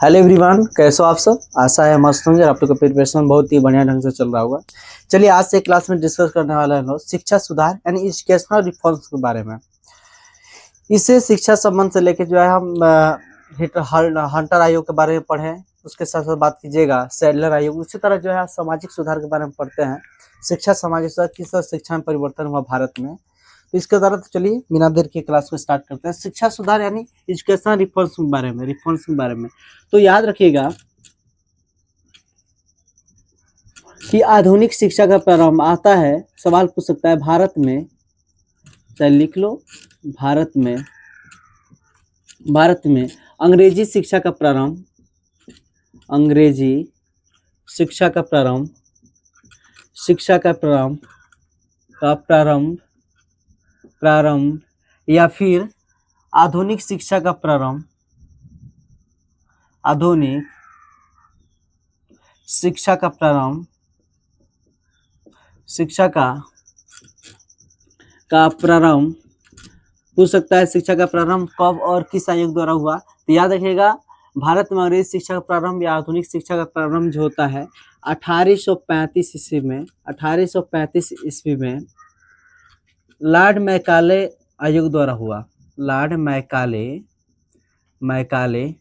Hello everyone, कैसे हो आप सब। आशा है मस्त होंगे और आप लोग का प्रिपरेशन बहुत ही बढ़िया ढंग से चल रहा होगा। चलिए आज से क्लास में डिस्कस करने वाला है शिक्षा सुधार यानी एजुकेशनल रिफॉर्म्स के बारे में। इसे शिक्षा संबंध से लेकर जो है हम हंटर आयोग के बारे में पढ़े, उसके साथ साथ बात कीजिएगा सैडलर आयोग। उसी तरह जो है सामाजिक सुधार के बारे में पढ़ते हैं, शिक्षा सामाजिक सुधार, किस तरह शिक्षा में परिवर्तन हुआ भारत में। तो इसके द्वारा तो चलिए बिना देर के क्लास को स्टार्ट करते हैं। शिक्षा सुधार यानी एजुकेशनल रिफॉर्म्स के बारे में तो याद रखिएगा कि आधुनिक शिक्षा का प्रारंभ आता है, सवाल पूछ सकता है भारत में, चाहे लिख लो, भारत में अंग्रेजी शिक्षा का प्रारंभ, प्रारंभ या फिर आधुनिक शिक्षा का प्रारंभ, पूछ सकता है शिक्षा का प्रारंभ कब और किस आयोग द्वारा हुआ। तो याद रखिएगा भारत में अंग्रेजी शिक्षा का प्रारंभ या आधुनिक शिक्षा का प्रारंभ जो होता है 1835 ईस्वी में लॉर्ड मैकाले आयोग द्वारा हुआ। लॉर्ड मैकाले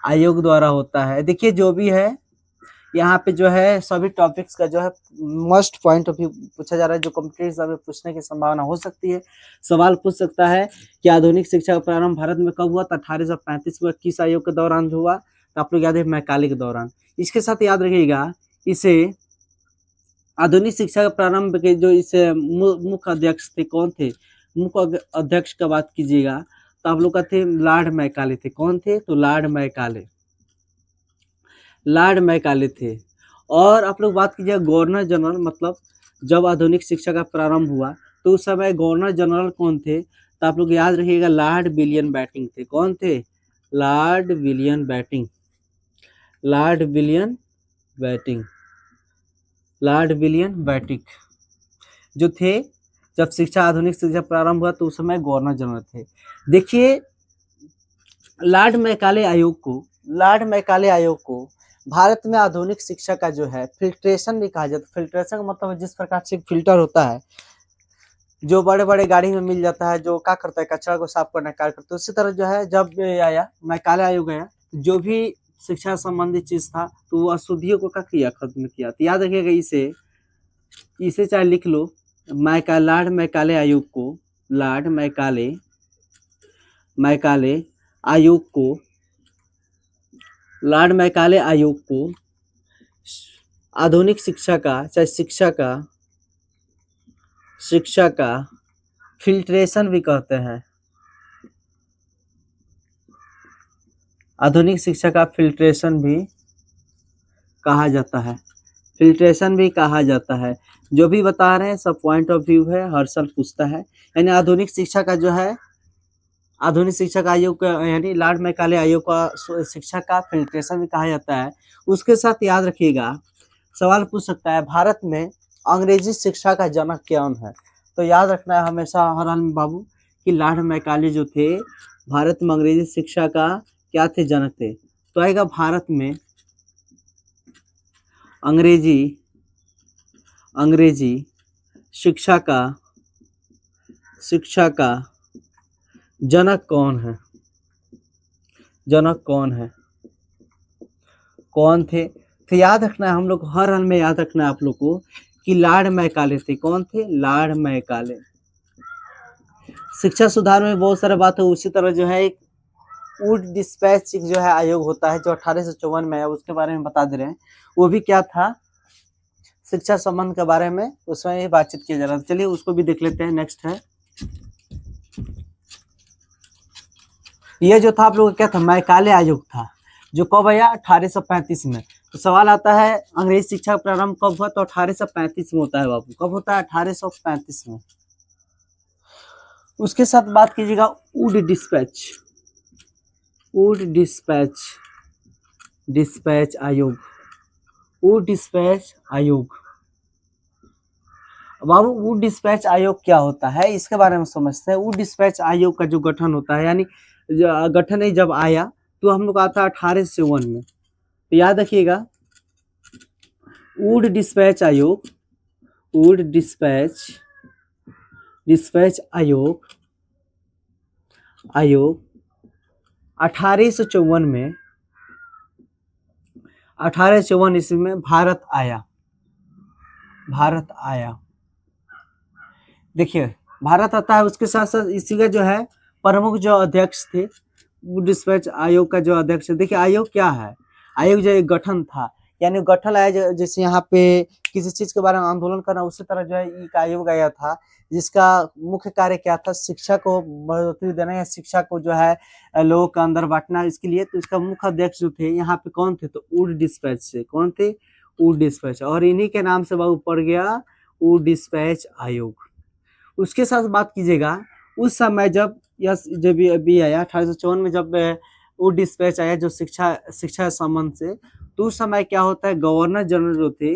आयोग द्वारा होता है। देखिए जो भी है यहाँ पे जो है सभी टॉपिक्स का जो है मस्ट पॉइंट ऑफ व्यू पूछा जा रहा है, जो कॉम्पिटिटिव एग्जाम में पूछने की संभावना हो सकती है। सवाल पूछ सकता है कि आधुनिक शिक्षा का प्रारंभ भारत में कब हुआ, तो 1835 में किस आयोग के दौरान हुआ, तो आप लोग याद है मैकाले के दौरान। इसके साथ याद रखिएगा इसे आधुनिक शिक्षा का प्रारंभ के जो इसे मुख्य अध्यक्ष थे कौन थे, मुख्य अध्यक्ष का बात कीजिएगा तो आप लोग का थे लॉर्ड मैकाले थे। कौन थे, तो लॉर्ड मैकाले थे। और आप लोग बात कीजिए गवर्नर जनरल, मतलब जब आधुनिक शिक्षा का प्रारंभ हुआ तो उस समय गवर्नर जनरल कौन थे, तो आप लोग याद रखिएगा लॉर्ड विलियम बेंटिंक थे। कौन थे, लॉर्ड विलियम बेंटिक जो थे। जब आधुनिक शिक्षा प्रारंभ हुआ तो उस समय गवर्नर जनरल थे। देखिए लॉर्ड मैकाले आयोग को भारत में आधुनिक शिक्षा का जो है फिल्ट्रेशन भी कहा जाता है। फिल्ट्रेशन का मतलब जिस प्रकार से फिल्टर होता है जो बड़े बड़े गाड़ी में मिल जाता है, जो क्या करता है कचरा को साफ करने का कार्य करता है, उसी तरह जो है जब आया मैकाले आयोग आया, जो भी शिक्षा संबंधी चीज था तो वो अशुद्धियों को क्या किया, खत्म किया। तो याद रखिएगा इसे चाहे लिख लो, लॉर्ड मैकाले आयोग को आधुनिक शिक्षा का, चाहे शिक्षा का फिल्ट्रेशन भी कहते हैं। आधुनिक शिक्षा का फिल्ट्रेशन भी कहा जाता है। जो भी बता रहे हैं सब पॉइंट ऑफ व्यू है, हर साल पूछता है। यानी आधुनिक शिक्षा का जो है आधुनिक शिक्षा का आयोग यानी लॉर्ड मैकाले आयोग का शिक्षा का फिल्ट्रेशन भी कहा जाता है। उसके साथ याद रखिएगा सवाल पूछ सकता है भारत में अंग्रेजी शिक्षा का जनक कौन है। तो याद रखना है हमेशा हर हाल में बाबू कि लॉर्ड मैकाले जो थे भारत में अंग्रेजी शिक्षा का क्या थे, जनक थे। तो आएगा भारत में अंग्रेजी शिक्षा का जनक कौन है, कौन थे। तो याद रखना है हम लोग हर हाल में याद रखना है आप लोग को कि लॉर्ड मैकाले थे। कौन थे, लॉर्ड मैकाले। शिक्षा सुधार में बहुत सारा बात है। उसी तरह जो है एक वुड डिस्पैच जो है आयोग होता है जो 1854 में है, उसके बारे में बता दे रहे हैं। वो भी क्या था, शिक्षा संबंध के बारे में उसमें ही बातचीत किया जा रहा है। चलिए उसको भी देख लेते हैं। नेक्स्ट है ये जो था आप लोग क्या था, मैकाले आयोग था, जो कब आया 1835 में। तो सवाल आता है अंग्रेजी शिक्षा का प्रारंभ कब हुआ, तो 1835 में होता है बाबू। कब होता है, 1835 में। उसके साथ बात कीजिएगा वुड डिस्पैच आयोग। बाबू वुड डिस्पैच आयोग क्या होता है इसके बारे में समझते हैं। वुड डिस्पैच आयोग का जो गठन होता है, यानी गठन जब आया तो हम लोग आता है 1801 में। तो याद रखिएगा, वुड डिस्पैच आयोग, वुड डिस्पैच आयोग 1854 में, 1854 ईस्वी में भारत आया। देखिए भारत आता है, उसके साथ साथ इसी का जो है प्रमुख जो अध्यक्ष थे, वो डिस्पैच आयोग का जो अध्यक्ष है। देखिए आयोग क्या है, आयोग जो एक गठन था, यानी गठन आया जैसे यहाँ पे किसी चीज के बारे में आंदोलन करना, उसी तरह जो है एक आयोग आया था, जिसका मुख्य कार्य क्या था, शिक्षा को बढ़ोतरी देना या शिक्षा को जो है लोगों के अंदर बांटना, इसके लिए। तो इसका मुख्य अध्यक्ष जो थे यहाँ पे कौन थे, तो वुड डिस्पैच से, कौन थे, वुड डिस्पैच, और इन्हीं के नाम से बाबू पड़ गया वुड डिस्पैच आयोग। उसके साथ बात कीजिएगा, उस समय जब जब अभी आया 1854 में, जब वो डिस्पैच आया जो शिक्षा संबंध से, तो उस समय क्या होता है, गवर्नर जनरल जो थे,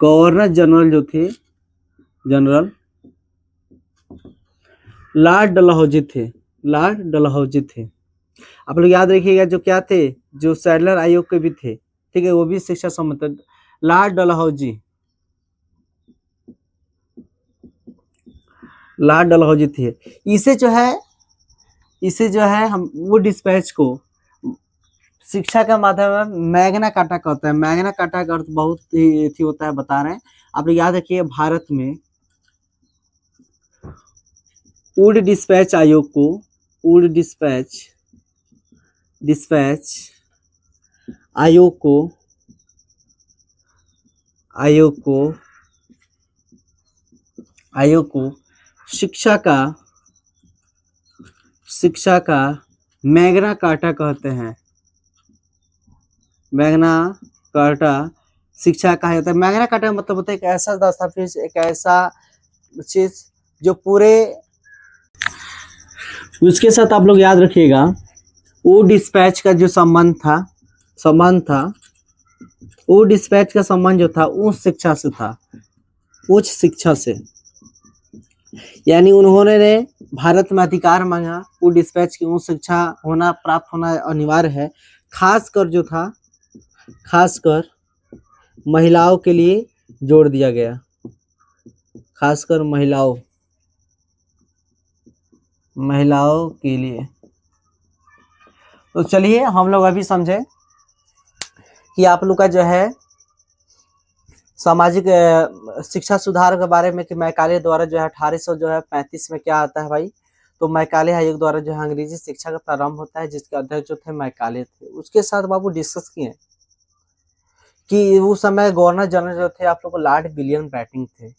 गवर्नर जनरल जो थे, जनरल लॉर्ड डलहौजी थे, लॉर्ड डलहौजी थे। आप लोग याद रखिएगा, जो क्या थे, जो सैडलर आयोग के भी थे, ठीक है, वो भी शिक्षा संबंध, लॉर्ड डलहौजी, लॉर्ड डलहौजी थे। इसे जो है हम वो डिस्पैच को शिक्षा के माध्यम में मैग्ना कार्टा कहते हैं। मैग्ना कार्टा का अर्थ बहुत ही थी होता है, बता रहे हैं आप लोग, याद रखिए। भारत में वुड डिस्पैच आयोग को, वुड डिस्पैच आयोग को शिक्षा का मैग्ना कार्टा कहते हैं। मैग्ना कार्टा शिक्षा कहा जाता है। मैग्ना कार्टा मतलब होता है एक ऐसा दस्तावेज, एक ऐसा चीज जो पूरे, उसके साथ आप लोग याद रखिएगा, वो डिस्पैच का जो संबंध था, वो डिस्पैच का संबंध जो था उच्च शिक्षा से था, उच्च शिक्षा से, यानी उन्होंने ने भारत में अधिकार मांगा, वो डिस्पैच की उच्च शिक्षा होना, प्राप्त होना अनिवार्य है। खासकर महिलाओं के लिए जोड़ दिया गया, खासकर महिलाओं के लिए। तो चलिए हम लोग अभी समझे कि आप लोग का जो है सामाजिक शिक्षा सुधार के बारे में, कि मैकाले द्वारा जो है 1835 में क्या आता है भाई, तो मैकाले आयोग द्वारा जो है अंग्रेजी शिक्षा का प्रारंभ होता है, जिसके अध्यक्ष जो थे मैकाले थे। उसके साथ बाबू डिस्कस किए कि उस समय गवर्नर जनरल जो थे आप लोग को लॉर्ड विलियम बेंटिंक थे,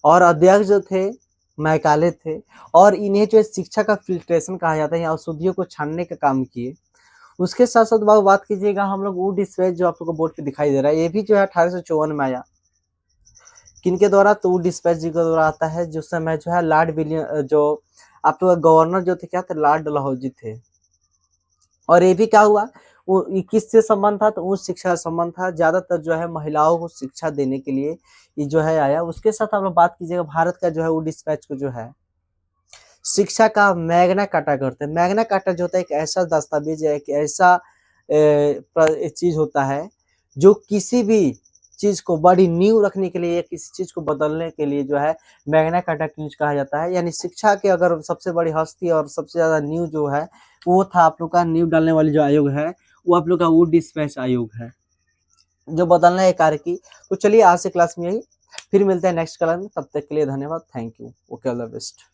और अध्यक्ष जो थे मैकाले थे, और इन्हें जो शिक्षा का फिल्ट्रेशन कहा जाता है या अशुद्धियों को छानने का काम किए। उसके साथ साथ बाबू बात कीजिएगा, हम लोग वुड डिस्पैच जो आप लोग को बोर्ड पे दिखाई दे रहा है, ये भी जो है 1854 में आया। किनके द्वारा, तो वुड डिस्पैच जी के द्वारा आता है, जिस समय जो है लॉर्ड विलियम, जो आप लोग गवर्नर जो थे क्या थे, लॉर्ड डलहौजी थे। और ये भी क्या हुआ, वो किससे संबंध था, तो उस शिक्षा का संबंध था, ज्यादातर जो है महिलाओं को शिक्षा देने के लिए ये जो है आया। उसके साथ आप लोग बात कीजिएगा, भारत का जो है वुड डिस्पैच को जो है शिक्षा का मैग्ना कार्टा करते हैं। मैग्ना कार्टा जो होता है एक ऐसा दस्तावेज है, एक ऐसा चीज होता है जो किसी भी चीज को बड़ी नींव रखने के लिए या किसी चीज को बदलने के लिए जो है मैग्ना कार्टा यूज कहा जाता है। यानी शिक्षा के अगर सबसे बड़ी हस्ती और सबसे ज्यादा नींव जो है, वो था आप लोग का नींव डालने वाली जो आयोग है, वो आप लोग का वुड डिस्पैच आयोग है, जो बदलना है कार्य की। तो चलिए आज से क्लास में यही, फिर मिलते हैं नेक्स्ट क्लास में, तब तक के लिए धन्यवाद, thank you, okay, all the best.